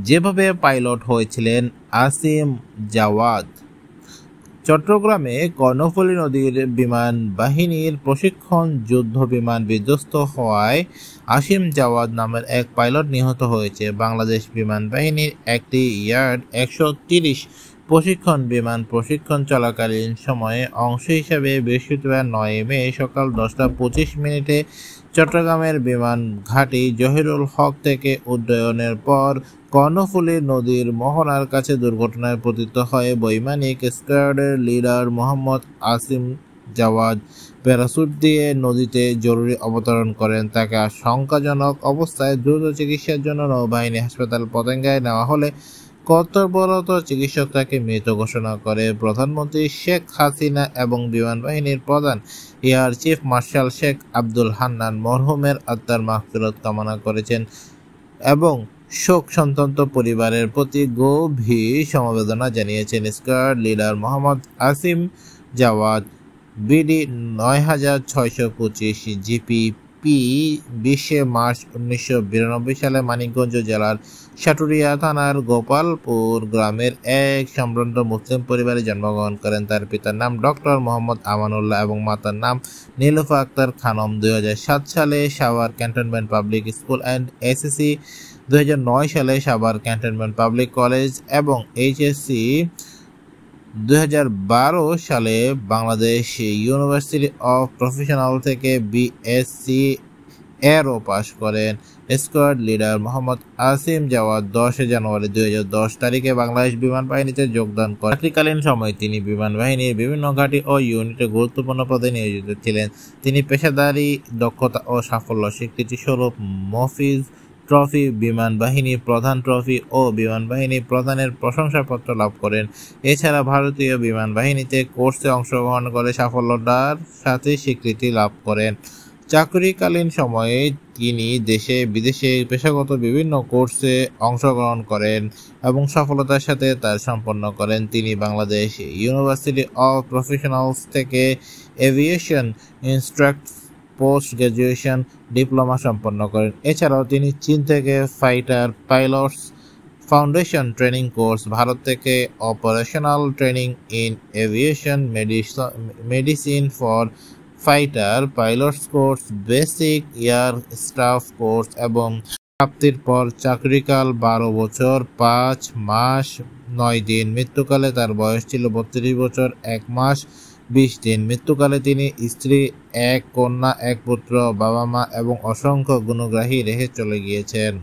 যেভাবে পাইলট হয়েছিলেন আসিম জাওয়াদ। চট্টগ্রামে কর্ণফুলী নদীর বিমান বাহিনীর প্রশিক্ষণ যুদ্ধ বিমান বিধ্বস্ত হওয়ায় আসিম জাওয়াদ নামের এক পাইলট নিহত হয়েছে। বাংলাদেশ বিমান বাহিনীর একটি ইয়ার্ড 130 প্রশিক্ষণ বিমান প্রশিক্ষণ চলাকালীন সময়ে অংশ হিসাবে বৃহস্পতিবার 9 মে সকাল 10টা 25 মিনিটে চট্টগ্রামের বিমান ঘাঁটি জহিরুল হক থেকে উড্ডয়নের পর কর্ণফুলী নদীর মোহনার কাছে দুর্ঘটনায় পতিত হয়ে বৈমানিক স্কোয়াডের লিডার মোহাম্মদ আসিম জাওয়াদ প্যারাসুট দিয়ে নদীতে জরুরি অবতরণ করেন। তাকে আশঙ্কাজনক অবস্থায় দ্রুত চিকিৎসার জন্য নৌবাহিনী হাসপাতাল পতেঙ্গায় নেওয়া হলে কর্তব্যরত চিকিৎসক তাকে মৃত ঘোষণা করে। প্রধানমন্ত্রী শেখ হাসিনা এবং বিমান বাহিনীর প্রধান air chief marshal Sheikh Abdul Hannan মরহুমের আত্মার মাগফিরাত কামনা করেছেন এবং শোক সন্তপ্ত পরিবারের প্রতি গভীর সমবেদনা জানিয়েছেন। Squad leader Mohammad Asim Jawad BD 9625 GPP 20 March 1992 সালে মানিকগঞ্জ জেলার সাটুরিয়া থানার গোপালপুর গ্রামের এক সম্ভ্রান্ত মুসলিম পরিবারে জন্মগ্রহণ করেন। তার পিতার নাম ডক্টর মোহাম্মদ আমানুল্লাহ এবং মাতার নাম নীলুফা আক্তার খানম। 2007 সালে Savar cantonment public school and SSC, 2009 সালে সাভার ক্যান্টনমেন্ট পাবলিক কলেজ এবং এইচএসসি, 2012 সালে বাংলাদেশ ইউনিভার্সিটি অফ প্রফেশনাল থেকে বিএসসি এরও পাশ করেন। স্কোয়াড লিডার মোহাম্মদ আসিম জাওয়াদ 10 জানুয়ারি 2010 তারিখে বাংলাদেশ বিমান বাহিনীতে যোগদান করেন। চাকরিকালীন সময়ে তিনি বিমান বাহিনীর বিভিন্ন ঘাঁটি ও ইউনিটে গুরুত্বপূর্ণ পদে নিয়োজিত ছিলেন। তিনি পেশাদারী দক্ষতা ও সাফল্য স্বীকৃতিস্বরূপ মফিজ ট্রফি, বিমান বাহিনী প্রধান ট্রফি ও বিমান বাহিনী প্রধানের প্রশংসাপত্র লাভ করেন। এছাড়া ভারতীয় বিমান বাহিনীতে কোর্সে অংশগ্রহণ করে সাফল্যতার সাথে স্বীকৃতি লাভ করেন। চাকরিকালীন সময়ে তিনি দেশে বিদেশে পেশাগত বিভিন্ন কোর্সে অংশগ্রহণ করেন এবং সফলতার সাথে তা সম্পন্ন করেন। তিনি বাংলাদেশ ইউনিভার্সিটি অফ প্রফেশনালস থেকে aviation instructor post graduation diploma সম্পন্ন করেন। এছাড়াও তিনি চীন থেকে fighter pilots foundation training course, Bharat থেকে operational training in aviation medicine for fighter pilots course, basic air staff course এবং প্রাপ্তির পর চাকরিকাল 12 বছর 5 মাস 9 দিন। মৃত্যুকালে তার বয়স ছিল 32 বছর 1 মাস 20 দিন। মৃত্যুকালে তিনি স্ত্রী, 1 কন্যা 1 পুত্র, বাবা মা এবং অসংখ্য গুণগ্রাহী রেখে চলে গিয়েছেন।